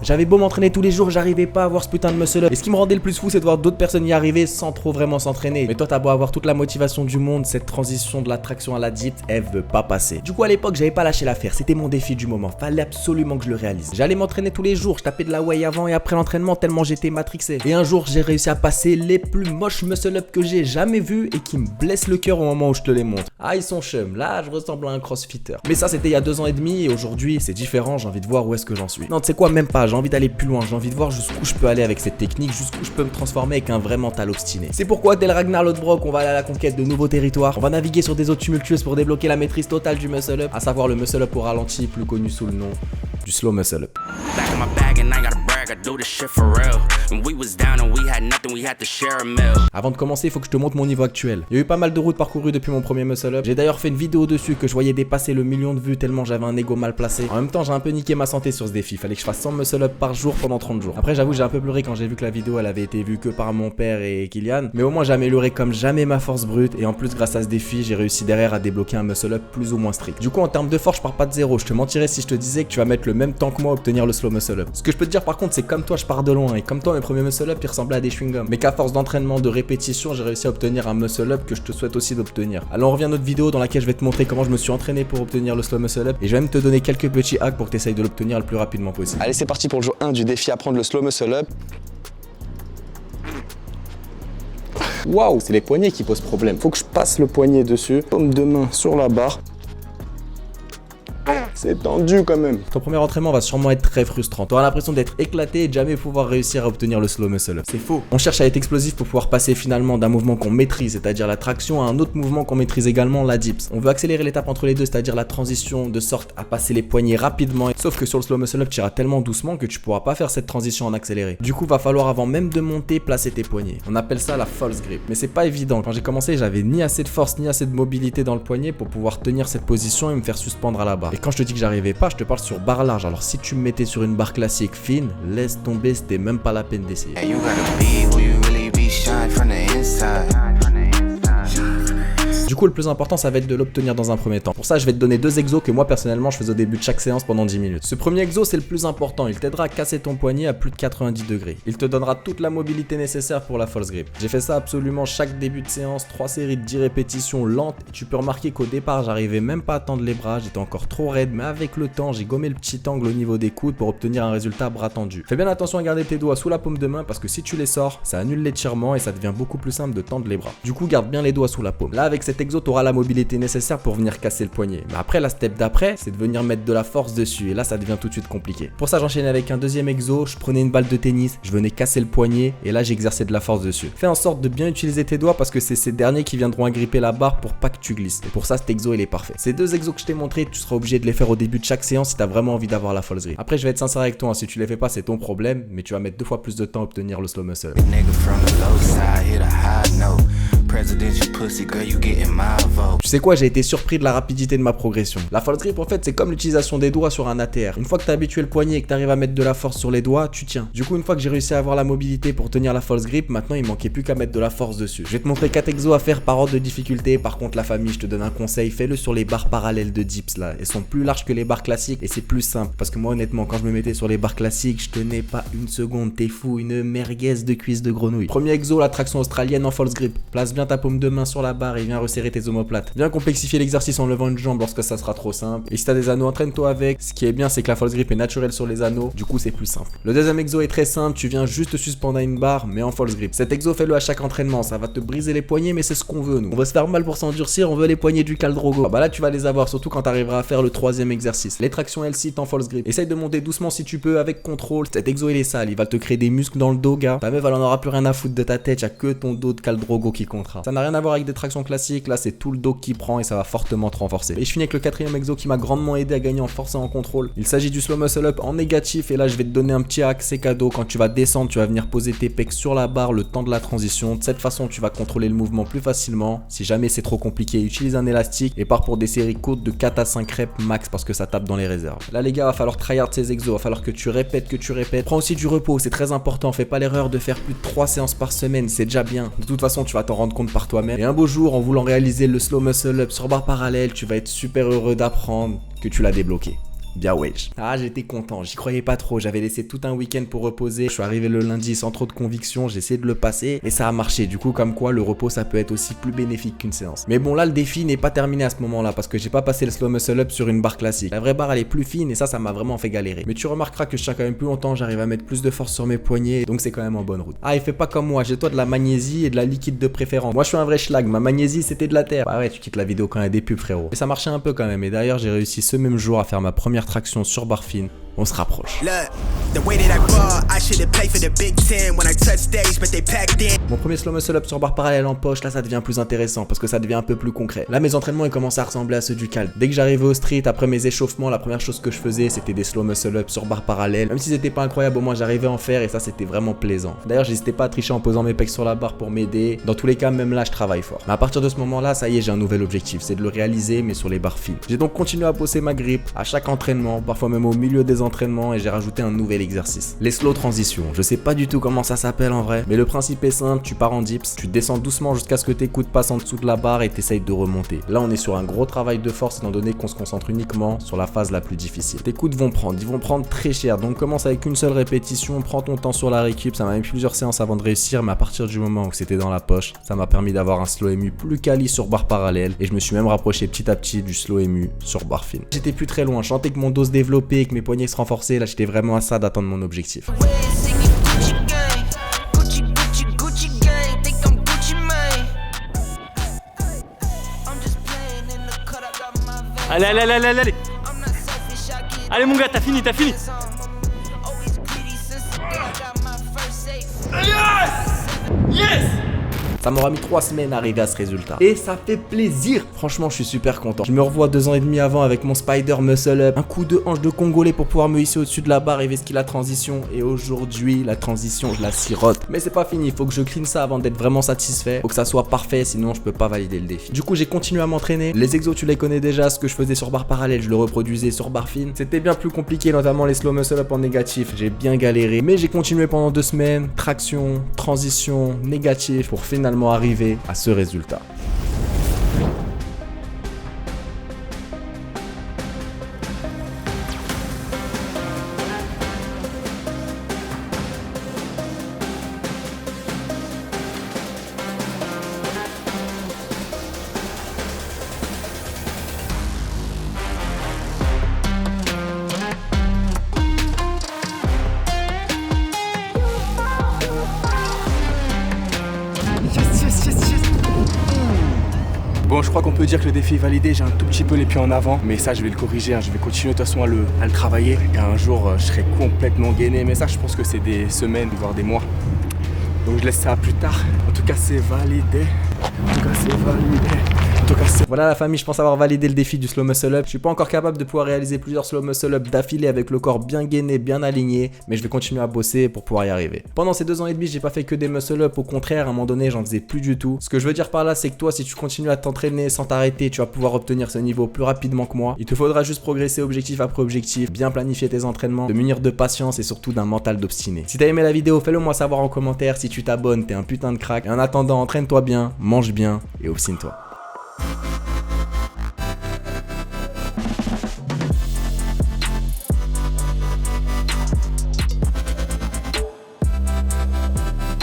J'avais beau m'entraîner tous les jours, j'arrivais pas à avoir ce putain de muscle up. Et ce qui me rendait le plus fou, c'est de voir d'autres personnes y arriver sans trop vraiment s'entraîner. Mais toi, t'as beau avoir toute la motivation du monde, cette transition de la traction à la dips, elle veut pas passer. Du coup, à l'époque, j'avais pas lâché l'affaire. C'était mon défi du moment. Fallait absolument que je le réalise. J'allais m'entraîner tous les jours. Je tapais de la whey avant et après l'entraînement tellement j'étais matrixé. Et un jour, j'ai réussi à passer les plus moches muscle up que j'ai jamais vus et qui me blessent le cœur au moment où je te les montre. Ah, ils sont chum. Là, je ressemble à un crossfitter. Mais ça, c'était il y a 2 ans et demi et aujourd'hui, c'est différent. J'ai envie de voir où est-ce que j'en suis. Non, tu sais quoi, même pas. J'ai envie d'aller plus loin. J'ai envie de voir jusqu'où je peux aller avec cette technique, jusqu'où je peux me transformer avec un vrai mental obstiné. C'est pourquoi, dès le Ragnar Lodbrok, on va aller à la conquête de nouveaux territoires. On va naviguer sur des eaux tumultueuses pour débloquer la maîtrise totale du muscle up, à savoir le muscle up au ralenti, plus connu sous le nom du slow muscle up. Avant de commencer, il faut que je te montre mon niveau actuel. Il y a eu pas mal de routes parcourues depuis mon premier muscle up. J'ai d'ailleurs fait une vidéo dessus que je voyais dépasser le 1 million de vues tellement j'avais un ego mal placé. En même temps, j'ai un peu niqué ma santé sur ce défi. Fallait que je fasse 100 muscle up par jour pendant 30 jours. Après, j'avoue, j'ai un peu pleuré quand j'ai vu que la vidéo elle avait été vue que par mon père et Kylian. Mais au moins, j'ai amélioré comme jamais ma force brute. Et en plus, grâce à ce défi, j'ai réussi derrière à débloquer un muscle up plus ou moins strict. Du coup, en termes de force, je pars pas de zéro. Je te mentirais si je te disais que tu vas mettre le même temps que moi à obtenir le slow muscle up. Ce que je peux te dire par contre, c'est comme toi, je pars de loin. Et comme toi, mes premiers muscle up, ils ressemblaient à des chewing-gums. Mais qu'à force d'entraînement, de répétition, j'ai réussi à obtenir un muscle up que je te souhaite aussi d'obtenir. Alors, on revient à notre vidéo dans laquelle je vais te montrer comment je me suis entraîné pour obtenir le slow muscle up. Et je vais même te donner quelques petits hacks pour que tu essayes de l'obtenir le plus rapidement possible. Allez, c'est parti pour le jour 1 du défi apprendre le slow muscle up. Waouh, c'est les poignets qui posent problème. Faut que je passe le poignet dessus, paume de main sur la barre. C'est tendu quand même. Ton premier entraînement va sûrement être très frustrant. Tu auras l'impression d'être éclaté et de jamais pouvoir réussir à obtenir le slow muscle up. C'est faux. On cherche à être explosif pour pouvoir passer finalement d'un mouvement qu'on maîtrise, c'est-à-dire la traction, à un autre mouvement qu'on maîtrise également, la dips. On veut accélérer l'étape entre les deux, c'est-à-dire la transition, de sorte à passer les poignets rapidement. Sauf que sur le slow muscle up, tu iras tellement doucement que tu pourras pas faire cette transition en accéléré. Du coup, va falloir avant même de monter, placer tes poignets. On appelle ça la false grip. Mais c'est pas évident. Quand j'ai commencé, j'avais ni assez de force ni assez de mobilité dans le poignet pour pouvoir tenir cette position et me faire suspendre à la barre. Et quand je te dis que j'arrivais pas, je te parle sur barre large. Alors si tu me mettais sur une barre classique fine, laisse tomber, c'était même pas la peine d'essayer. Du coup, le plus important, ça va être de l'obtenir dans un premier temps. Pour ça, je vais te donner 2 exos que moi, personnellement, je fais au début de chaque séance pendant 10 minutes. Ce premier exo, c'est le plus important. Il t'aidera à casser ton poignet à plus de 90 degrés. Il te donnera toute la mobilité nécessaire pour la false grip. J'ai fait ça absolument chaque début de séance, 3 séries de 10 répétitions lentes. Et tu peux remarquer qu'au départ, j'arrivais même pas à tendre les bras, j'étais encore trop raide, mais avec le temps, j'ai gommé le petit angle au niveau des coudes pour obtenir un résultat bras tendu. Fais bien attention à garder tes doigts sous la paume de main parce que si tu les sors, ça annule l'étirement et ça devient beaucoup plus simple de tendre les bras. Du coup, garde bien les doigts sous la paume. Là, avec cet exo, tu auras la mobilité nécessaire pour venir casser le poignet. Mais après, la step d'après, c'est de venir mettre de la force dessus. Et là, ça devient tout de suite compliqué. Pour ça, j'enchaînais avec un deuxième exo. Je prenais une balle de tennis, je venais casser le poignet et là, j'exerçais de la force dessus. Fais en sorte de bien utiliser tes doigts parce que c'est ces derniers qui viendront agripper la barre pour pas que tu glisses. Et pour ça, cet exo, il est parfait. Ces 2 exos que je t'ai montré, tu seras obligé de les faire au début de chaque séance si t'as vraiment envie d'avoir la false grip. Après, je vais être sincère avec toi. Si tu les fais pas, c'est ton problème, mais tu vas mettre 2 fois plus de temps à obtenir le slow muscle. Tu sais quoi, j'ai été surpris de la rapidité de ma progression. La false grip en fait c'est comme l'utilisation des doigts sur un ATR. Une fois que t'as habitué le poignet et que t'arrives à mettre de la force sur les doigts, tu tiens. Du coup une fois que j'ai réussi à avoir la mobilité pour tenir la false grip, maintenant il manquait plus qu'à mettre de la force dessus. Je vais te montrer 4 exos à faire par ordre de difficulté. Par contre la famille, je te donne un conseil, fais-le sur les barres parallèles de dips là. Elles sont plus larges que les barres classiques et c'est plus simple. Parce que moi honnêtement quand je me mettais sur les barres classiques, je tenais pas une seconde, t'es fou, une merguez de cuisse de grenouille. Premier exo, la traction australienne en false grip. Place bien ta paume de main sur la barre et viens resserrer tes omoplates. Viens complexifier l'exercice en levant une jambe lorsque ça sera trop simple. Et si t'as des anneaux, entraîne-toi avec. Ce qui est bien, c'est que la false grip est naturelle sur les anneaux, du coup c'est plus simple. Le deuxième exo est très simple, tu viens juste te suspendre à une barre, mais en false grip. Cet exo, fais-le à chaque entraînement, ça va te briser les poignets, mais c'est ce qu'on veut nous. On veut se faire mal pour s'endurcir, on veut les poignets du Khal Drogo. Ah bah là tu vas les avoir, surtout quand t'arriveras à faire le 3e exercice. Les tractions L-sit en false grip. Essaye de monter doucement si tu peux, avec contrôle. Cet exo il est sale, il va te créer des muscles dans le dos, gars. Ta meuf elle en aura plus rien à foutre de ta tête, y'a que ton dos de Khal Drogo qui comptera. Ça n'a rien à voir avec des tractions classiques, là c'est tout le dos qui prend et ça va fortement te renforcer. Et je finis avec le 4e exo qui m'a grandement aidé à gagner en force et en contrôle. Il s'agit du slow muscle up en négatif et là je vais te donner un petit hack, c'est cadeau. Quand tu vas descendre, tu vas venir poser tes pecs sur la barre le temps de la transition. De cette façon, tu vas contrôler le mouvement plus facilement. Si jamais c'est trop compliqué, utilise un élastique et pars pour des séries courtes de 4 à 5 reps max parce que ça tape dans les réserves. Là les gars, va falloir tryhard ces exos, va falloir que tu répètes, Prends aussi du repos, c'est très important. Fais pas l'erreur de faire plus de 3 séances par semaine, c'est déjà bien. De toute façon, tu vas t'en rendre compte par toi-même. Et un beau jour, en voulant réaliser le slow muscle up sur barre parallèle, tu vas être super heureux d'apprendre que tu l'as débloqué. Bien wesh. Ah, j'étais content, j'y croyais pas trop, j'avais laissé tout un week-end pour reposer. Je suis arrivé le lundi sans trop de conviction, j'ai essayé de le passer et ça a marché. Du coup, comme quoi le repos ça peut être aussi plus bénéfique qu'une séance. Mais bon, là le défi n'est pas terminé à ce moment-là parce que j'ai pas passé le slow muscle up sur une barre classique. La vraie barre elle est plus fine et ça m'a vraiment fait galérer. Mais tu remarqueras que je tiens quand même plus longtemps, j'arrive à mettre plus de force sur mes poignets, donc c'est quand même en bonne route. Ah, et fais pas comme moi, j'ai toi de la magnésie et de la liquide de préférence. Moi je suis un vrai schlag, ma magnésie c'était de la terre. Bah ouais, tu quittes la vidéo quand il y a des pubs frérot. Mais ça marchait un peu quand même et d'ailleurs j'ai réussi ce même jour à faire ma première traction sur barre fine. On se rapproche. Mon premier slow muscle up sur barre parallèle en poche, là ça devient plus intéressant parce que ça devient un peu plus concret. Là mes entraînements ils commencent à ressembler à ceux du calme. Dès que j'arrivais au street, après mes échauffements, la première chose que je faisais c'était des slow muscle up sur barre parallèle. Même si c'était pas incroyable, au moins j'arrivais à en faire et ça c'était vraiment plaisant. D'ailleurs j'hésitais pas à tricher en posant mes pecs sur la barre pour m'aider. Dans tous les cas, même là je travaille fort. Mais à partir de ce moment là, ça y est, j'ai un nouvel objectif, c'est de le réaliser mais sur les barres fines. J'ai donc continué à bosser ma grippe à chaque entraînement, parfois même au milieu des entraînements et j'ai rajouté un nouvel exercice. Les slow transitions. Je sais pas du tout comment ça s'appelle en vrai, mais le principe est simple, tu pars en dips, tu descends doucement jusqu'à ce que tes coudes passent en dessous de la barre et t'essayes de remonter. Là on est sur un gros travail de force étant donné qu'on se concentre uniquement sur la phase la plus difficile. Tes coudes vont prendre très cher, donc commence avec une seule répétition, prends ton temps sur la récup, ça m'a mis plusieurs séances avant de réussir, mais à partir du moment où c'était dans la poche, ça m'a permis d'avoir un slow MU plus quali sur barre parallèle et je me suis même rapproché petit à petit du slow MU sur barre fine. J'étais plus très loin, je sentais que mon dos se développait et que mes poignets se renforçaient, là j'étais vraiment à ça d'atteindre mon objectif. Allez, allez, allez, allez, allez. Allez mon gars, t'as fini, t'as fini. Yes! Yes! Ça m'aura mis 3 semaines à arriver à ce résultat. Et ça fait plaisir. Franchement, je suis super content. Je me revois 2 ans et demi avant avec mon Spider Muscle Up. Un coup de hanche de congolais pour pouvoir me hisser au-dessus de la barre et esquiver la transition. Et aujourd'hui, la transition, je la sirote. Mais c'est pas fini. Il faut que je clean ça avant d'être vraiment satisfait. Faut que ça soit parfait, sinon je peux pas valider le défi. Du coup, j'ai continué à m'entraîner. Les exos, tu les connais déjà. Ce que je faisais sur barre parallèle, je le reproduisais sur barre fine. C'était bien plus compliqué, notamment les slow muscle up en négatif. J'ai bien galéré. Mais j'ai continué pendant 2 semaines. Traction, transition, négatif pour finalement arriver à ce résultat. Bon, je crois qu'on peut dire que le défi est validé, j'ai un tout petit peu les pieds en avant, mais ça je vais le corriger, hein. Je vais continuer de toute façon à le travailler et un jour je serai complètement gainé, mais ça je pense que c'est des semaines, voire des mois. Donc je laisse ça plus tard. En tout cas c'est validé. Voilà la famille, je pense avoir validé le défi du slow muscle up. Je suis pas encore capable de pouvoir réaliser plusieurs slow muscle up d'affilée avec le corps bien gainé, bien aligné, mais je vais continuer à bosser pour pouvoir y arriver. Pendant ces 2 ans et demi, j'ai pas fait que des muscle up, au contraire, à un moment donné, j'en faisais plus du tout. Ce que je veux dire par là, c'est que toi, si tu continues à t'entraîner sans t'arrêter, tu vas pouvoir obtenir ce niveau plus rapidement que moi. Il te faudra juste progresser objectif après objectif, bien planifier tes entraînements, te munir de patience et surtout d'un mental d'obstiné. Si t'as aimé la vidéo, fais-le moi savoir en commentaire. Si tu t'abonnes, t'es un putain de crack. Et en attendant, entraîne-toi bien, mange bien et obstine-toi.